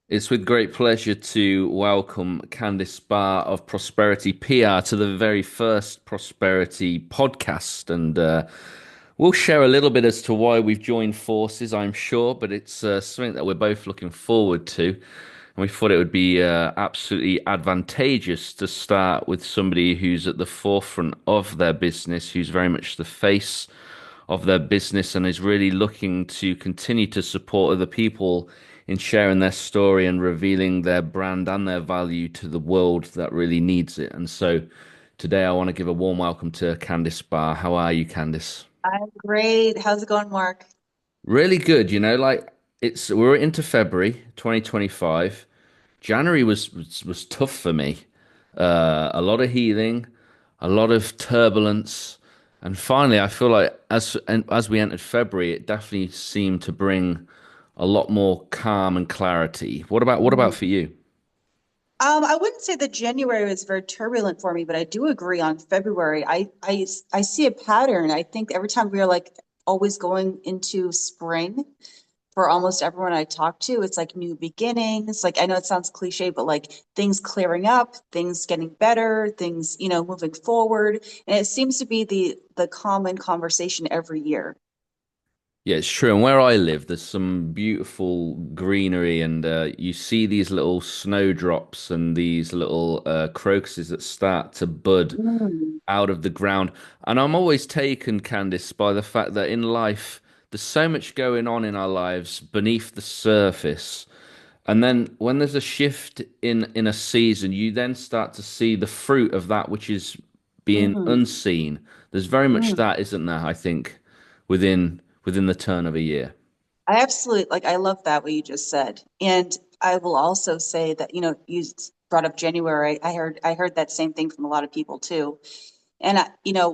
It's with great pleasure to welcome Candice Bar of Prosperity PR to the very first Prosperity podcast. And we'll share a little bit as to why we've joined forces, I'm sure, but it's something that we're both looking forward to. And we thought it would be absolutely advantageous to start with somebody who's at the forefront of their business, who's very much the face of their business and is really looking to continue to support other people in sharing their story and revealing their brand and their value to the world that really needs it. And so today I want to give a warm welcome to Candice Bar. How are you, Candice? I'm great. How's it going, Mark? Really good, like we're into February 2025. January was tough for me. A lot of healing, a lot of turbulence, and finally, I feel like as we entered February, it definitely seemed to bring a lot more calm and clarity. What about Mm. for you? I wouldn't say that January was very turbulent for me, but I do agree on February. I see a pattern. I think every time we are like always going into spring for almost everyone I talk to, it's like new beginnings. Like I know it sounds cliche, but like things clearing up, things getting better, things, moving forward. And it seems to be the common conversation every year. Yeah, it's true. And where I live, there's some beautiful greenery, and you see these little snowdrops and these little crocuses that start to bud Mm. out of the ground. And I'm always taken, Candice, by the fact that in life, there's so much going on in our lives beneath the surface. And then when there's a shift in a season, you then start to see the fruit of that which is being Mm. unseen. There's very much Mm. that, isn't there, I think, within the turn of a year. I absolutely like I love that what you just said. And I will also say that, you brought up January. I heard that same thing from a lot of people too. And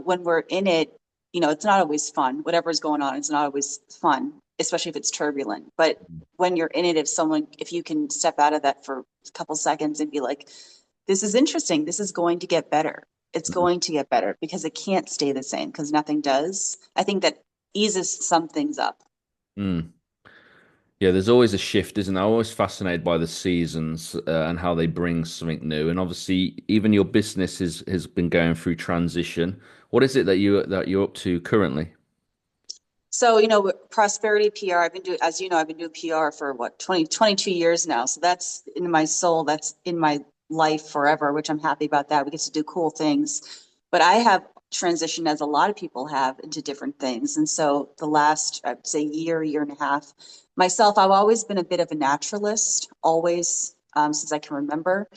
when we're in it, it's not always fun. Whatever's going on, it's not always fun, especially if it's turbulent. But when you're in it, if you can step out of that for a couple seconds and be like, this is interesting. This is going to get better. It's going to get better because it can't stay the same because nothing does. I think that eases some things up. Mm. Yeah, there's always a shift, isn't there? I'm always fascinated by the seasons and how they bring something new. And obviously, even your business has been going through transition. What is it that you're up to currently? So, prosperity PR, I've been doing, as you know, I've been doing PR for what, 22 years now. So that's in my soul, that's in my life forever, which I'm happy about that. We get to do cool things. But I have transitioned, as a lot of people have, into different things. And so the last, I'd say, year and a half, myself, I've always been a bit of a naturalist, always, since I can remember.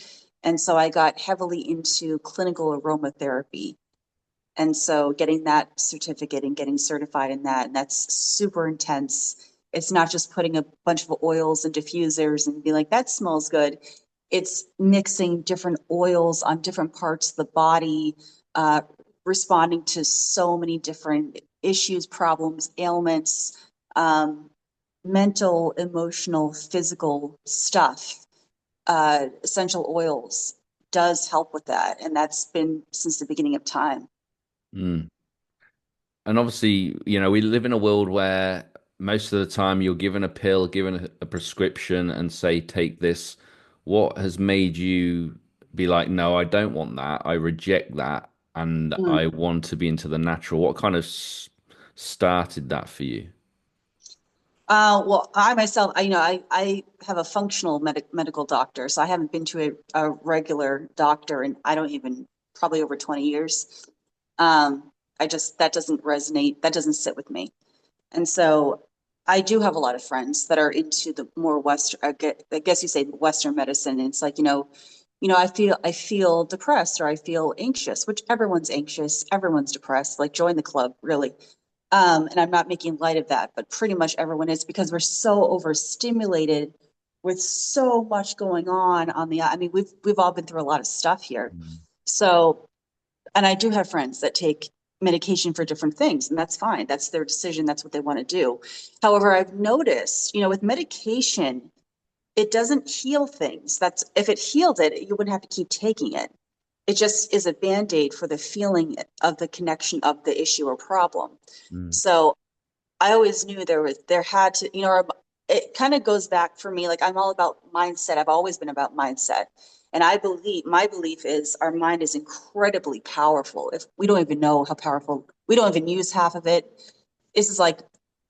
And so I got heavily into clinical aromatherapy. And so getting that certificate and getting certified in that, and that's super intense. It's not just putting a bunch of oils and diffusers and be like, that smells good. It's mixing different oils on different parts of the body, uh, responding to so many different issues, problems, ailments, um, mental, emotional, physical stuff. Essential oils does help with that. And that's been since the beginning of time. Mm. And obviously, we live in a world where most of the time you're given a pill, given a prescription, and say, take this. What has made you be like, no, I don't want that. I reject that. And Mm. I want to be into the natural. What kind of started that for you? Well, I myself, I have a functional medical doctor, so I haven't been to a regular doctor and I don't even probably over 20 years. That doesn't resonate, that doesn't sit with me. And so I do have a lot of friends that are into the more Western, I guess you say Western medicine. And it's like, I feel depressed or I feel anxious, which everyone's anxious, everyone's depressed, like join the club, really. And I'm not making light of that, but pretty much everyone is because we're so overstimulated with so much going on the, I mean, we've all been through a lot of stuff here. Mm. So, and I do have friends that take medication for different things, and that's fine. That's their decision. That's what they want to do. However, I've noticed, with medication, it doesn't heal things. That's if it healed it, you wouldn't have to keep taking it. It just is a band-aid for the feeling of the connection of the issue or problem. Mm. So I always knew there had to, it kind of goes back for me. Like I'm all about mindset. I've always been about mindset. And I believe my belief is our mind is incredibly powerful. If we don't even know how powerful, we don't even use half of it. This is like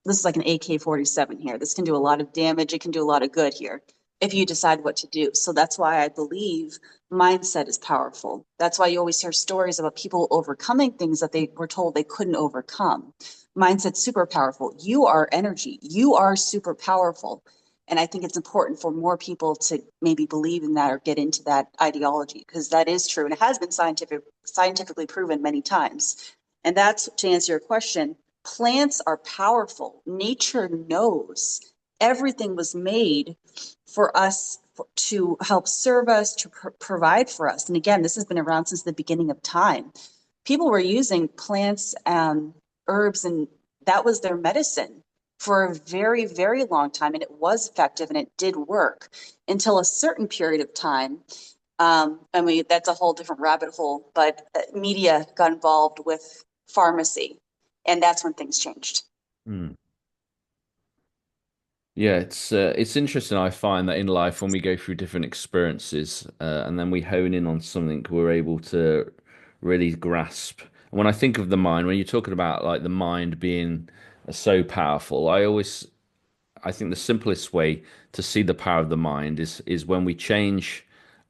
this is like an AK-47 here. This can do a lot of damage. It can do a lot of good here if you decide what to do. So that's why I believe mindset is powerful. That's why you always hear stories about people overcoming things that they were told they couldn't overcome. Mindset's super powerful. You are energy. You are super powerful. And I think it's important for more people to maybe believe in that or get into that ideology because that is true and it has been scientifically proven many times. And that's to answer your question. Plants are powerful. Nature knows everything was made for us to help serve us, to provide for us. And again, this has been around since the beginning of time. People were using plants, herbs, and that was their medicine for a very, very long time. And it was effective and it did work until a certain period of time. I mean, that's a whole different rabbit hole, but media got involved with pharmacy. And that's when things changed. Mm. Yeah, it's interesting. I find that in life, when we go through different experiences, and then we hone in on something, we're able to really grasp. And when I think of the mind, when you're talking about like the mind being so powerful, I think the simplest way to see the power of the mind is when we change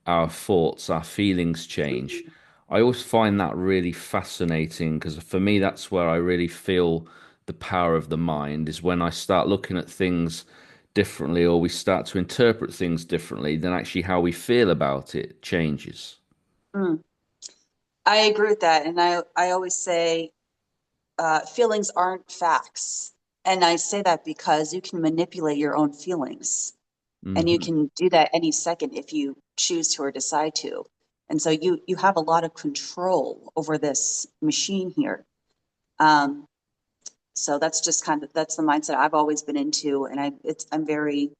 our thoughts, our feelings change. I always find that really fascinating because for me, that's where I really feel the power of the mind is when I start looking at things differently or we start to interpret things differently, then actually how we feel about it changes. Mm. I agree with that. And I always say feelings aren't facts. And I say that because you can manipulate your own feelings and you Hmm. can do that any second if you choose to or decide to. And so you have a lot of control over this machine here. Um, so that's just kind of that's the mindset I've always been into, and I'm very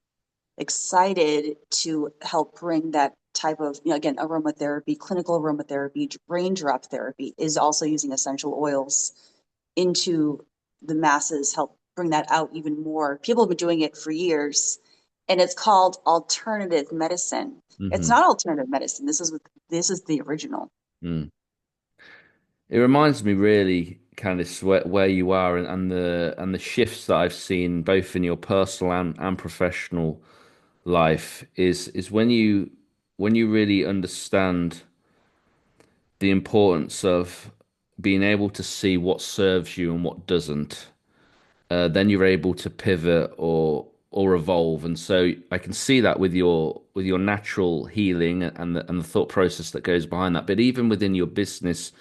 excited to help bring that type of, again, aromatherapy, clinical aromatherapy, raindrop therapy is also using essential oils into the masses, help bring that out even more. People have been doing it for years, and it's called alternative medicine. It's Hmm. not alternative medicine. This is the original. Mm. It reminds me really, Candice, where you are and the shifts that I've seen both in your personal and professional life is when you really understand the importance of being able to see what serves you and what doesn't, then you're able to pivot or evolve. And so I can see that with your natural healing and the thought process that goes behind that. But even within your business,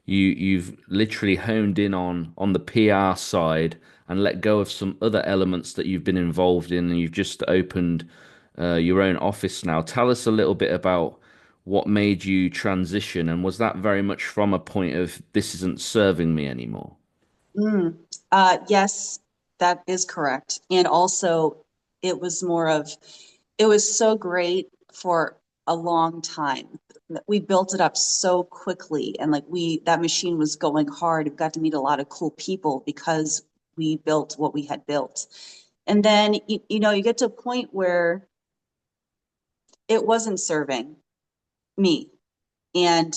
you've literally honed in on the PR side and let go of some other elements that you've been involved in, and you've just opened your own office now. Tell us a little bit about what made you transition, and was that very much from a point of this isn't serving me anymore? Mm. Yes, that is correct. And also, it was more of, it was so great for a long time. We built it up so quickly, and like that machine was going hard. We got to meet a lot of cool people because we built what we had built. And then, you get to a point where it wasn't serving me, and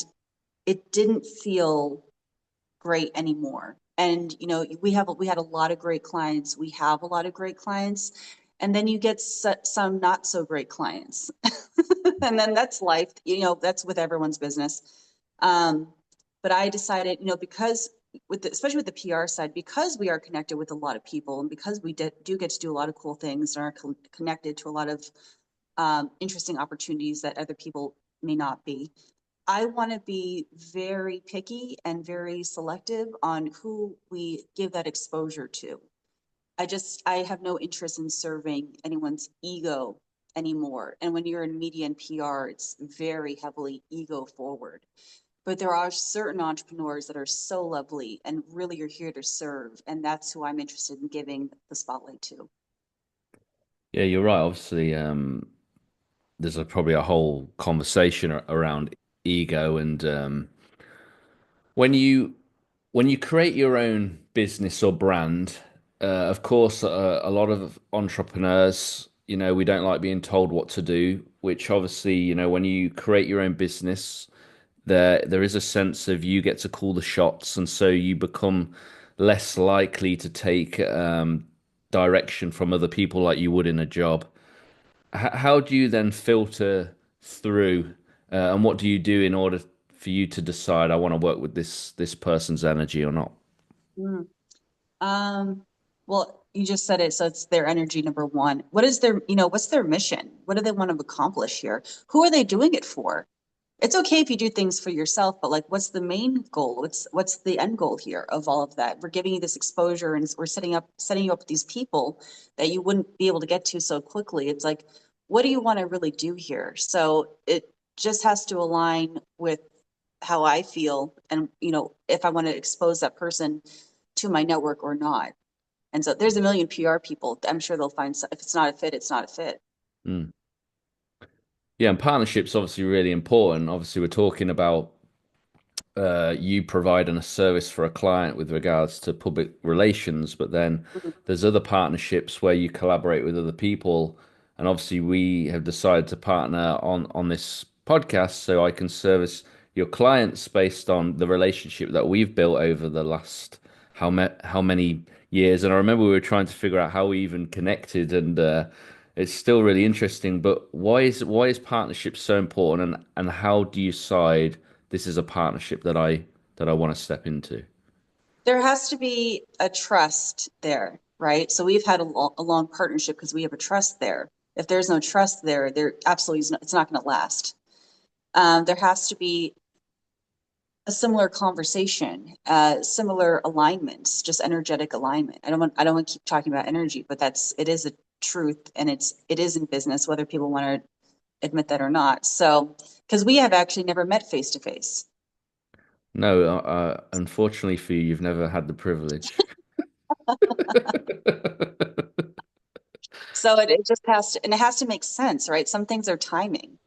it didn't feel great anymore. And we had a lot of great clients. We have a lot of great clients, and then you get some not so great clients, and then that's life. That's with everyone's business. Um, but I decided, because especially with the PR side, because we are connected with a lot of people, and because we do get to do a lot of cool things, and are connected to a lot of interesting opportunities that other people may not be. I want to be very picky and very selective on who we give that exposure to. I have no interest in serving anyone's ego anymore. And when you're in media and PR, it's very heavily ego forward. But there are certain entrepreneurs that are so lovely and really are here to serve. And that's who I'm interested in giving the spotlight to. Yeah, you're right. Obviously, there's probably a whole conversation around ego and when you when you create your own business or brand, Of course, a lot of entrepreneurs, we don't like being told what to do, which obviously, when you create your own business, there is a sense of you get to call the shots, and so you become less likely to take direction from other people like you would in a job. How do you then filter through, and what do you do in order for you to decide I want to work with this person's energy or not? Mm. Um, well, you just said it, so it's their energy, number one. What is their, what's their mission? What do they want to accomplish here? Who are they doing it for? It's okay if you do things for yourself, but like, what's the main goal? What's the end goal here of all of that? We're giving you this exposure, and we're setting you up with these people that you wouldn't be able to get to so quickly. It's like, what do you want to really do here? So it just has to align with how I feel, and if I want to expose that person to my network or not. And so there's a million PR people. I'm sure they'll find, if it's not a fit, it's not a fit. Mm. Yeah, and partnership's obviously really important. Obviously, we're talking about you providing a service for a client with regards to public relations, but then Mhm. there's other partnerships where you collaborate with other people. And obviously, we have decided to partner on this podcast so I can service your clients based on the relationship that we've built over the last how many years. And I remember we were trying to figure out how we even connected, and it's still really interesting. But why is partnership so important, and how do you decide this is a partnership that I want to step into? There has to be a trust there, right? So we've had a long partnership because we have a trust there. If there's no trust there, there absolutely is it's not going to last. There has to be a similar conversation, similar alignments, just energetic alignment. I don't want to keep talking about energy, but it is a truth, and it is in business, whether people want to admit that or not. So, because we have actually never met face to face. No, unfortunately for you, you've never had the privilege. So it just has to, and it has to make sense, right? Some things are timing.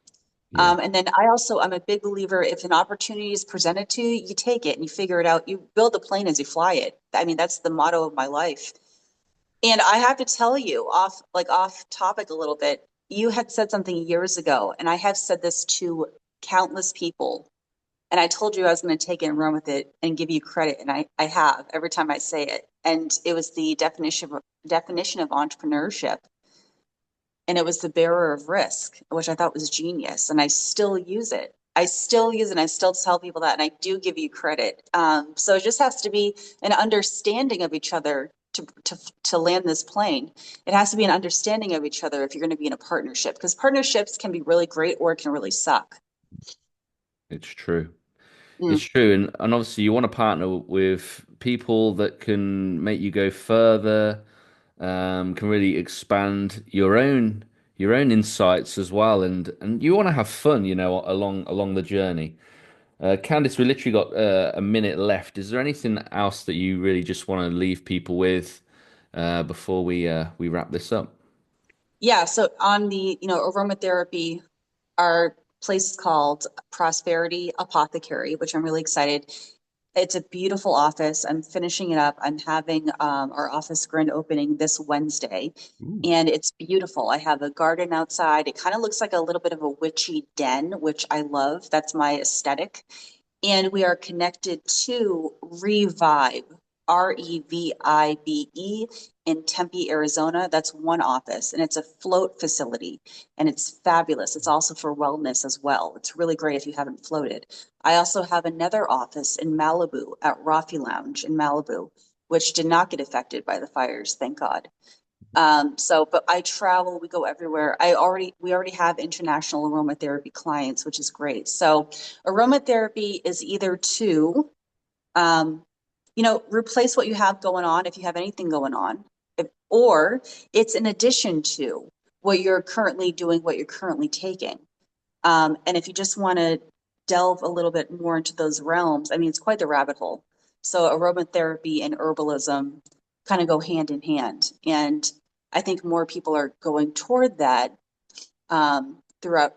Yeah, And then I'm a big believer, if an opportunity is presented to you, you take it and you figure it out. You build the plane as you fly it. I mean, that's the motto of my life. And I have to tell you, off topic a little bit, you had said something years ago, and I have said this to countless people. And I told you I was going to take it and run with it and give you credit. And I have every time I say it. And it was the definition of entrepreneurship. And it was the bearer of risk, which I thought was genius. And I still use it. I still use it. And I still tell people that. And I do give you credit. So it just has to be an understanding of each other to land this plane. It has to be an understanding of each other if you're going to be in a partnership, because partnerships can be really great or it can really suck. it's true. It's Mm. true, and obviously you want to partner with people that can make you go further, can really expand your own insights as well, and you want to have fun, along the journey. Candice, we literally got a minute left. Is there anything else that you really just want to leave people with before we wrap this up? Yeah. So on the, aromatherapy, our place is called Prosperity Apothecary, which I'm really excited. It's a beautiful office. I'm finishing it up. I'm having our office grand opening this Wednesday, Ooh. and it's beautiful. I have a garden outside. It kind of looks like a little bit of a witchy den, which I love. That's my aesthetic. And we are connected to Revive, Revibe in Tempe, Arizona. That's one office, and it's a float facility, and it's fabulous. It's also for wellness as well. It's really great if you haven't floated. I also have another office in Malibu at Rafi Lounge in Malibu, which did not get affected by the fires, thank God. But I travel, we go everywhere. We already have international aromatherapy clients, which is great. So aromatherapy is either to, um, replace what you have going on if you have anything going on, or it's in addition to what you're currently doing, what you're currently taking. And if you just want to delve a little bit more into those realms, I mean, it's quite the rabbit hole. So aromatherapy and herbalism kind of go hand in hand. And I think more people are going toward that throughout,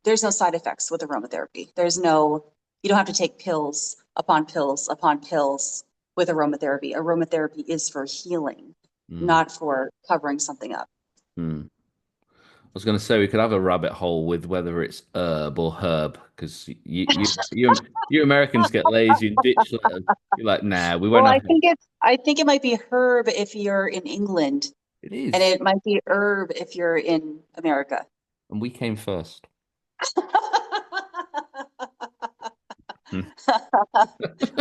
there's no side effects with aromatherapy. You don't have to take pills upon pills upon pills. with aromatherapy. Aromatherapy is for healing, Mm, not for covering something up. mm. I was going to say we could have a rabbit hole with whether it's herb or herb because you Americans get lazy and ditch letters. You're like, nah, we won't Well, have. I think it might be herb if you're in England, It and is, it might be herb if you're in America. and we came first. Hmm.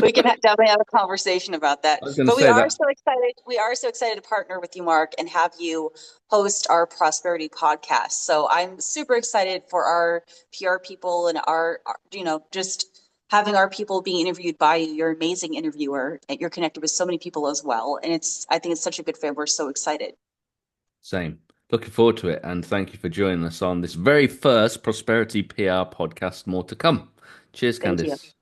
We can definitely have a conversation about I that. was going to But we say are that. so excited. We are so excited to partner with you, Mark, and have you host our prosperity podcast. So I'm super excited for our PR people and just having our people being interviewed by you. You're an amazing interviewer, and you're connected with so many people as well. And I think it's such a good fit. We're so excited. Same. Looking forward to it, and thank you for joining us on this very first Prosperity PR podcast. More to come. Cheers, Thank you. Candice.